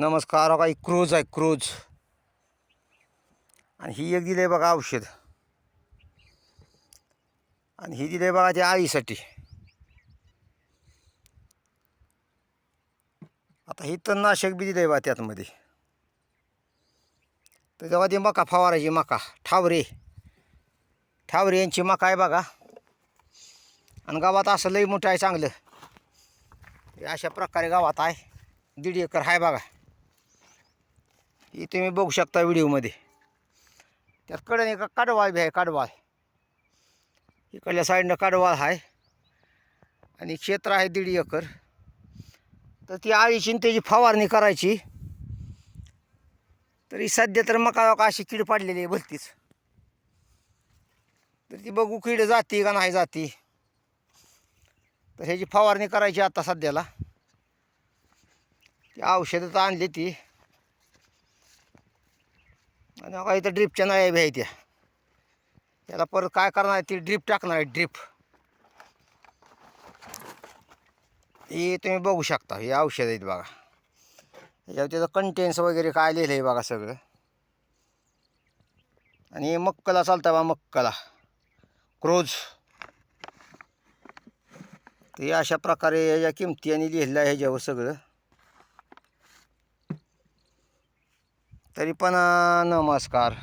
नमस्कार. काही क्रोज आहे, क्रोज. आणि ही एक दिली आहे बघा औषध. आणि ही दिली आहे बघा त्या आईसाठी. आता ही तणनाशक बी दिलं आहे बा त्यातमध्ये. तर जेव्हा ती मका फवारायची, मका ठावरे यांची मका आहे बघा. आणि गावात असं लई मोठं आहे चांगलं. अशा प्रकारे गावात आहे, 1.5 एकर आहे बघा. ही तुम्ही बघू शकता व्हिडिओमध्ये. त्यात कडेने का कडवाळ बी आहे, कडवाळ. इकडल्या साईडनं कडवाळ आहे. आणि क्षेत्र आहे 1.5 एकर. तर ती आळीची त्याची फवारणी करायची. तरी सध्या तर मका अशी कीड पडलेली आहे भलतीच. तर ती बघू कीड जाती का नाही जाती. तर ह्याची फवारणी करायची आता सध्याला. ती औषधं तर आणली ती. आणि बघा इथं ड्रीपच्या नळ्या बी आहेत त्या. त्याला परत काय करणार आहे, ती ड्रीप टाकणार आहे, ड्रीप. हे तुम्ही बघू शकता, हे औषध आहेत बघा. याच्यावर त्याचं कंटेन्स वगैरे काय लिहिलं आहे बघा सगळं. आणि मक्कला चालतं बा, मक्कला क्रोज. ते अशा प्रकारे याच्या किमती आणि लिहिलं आहे ह्याच्यावर सगळं. तरी पण नमस्कार.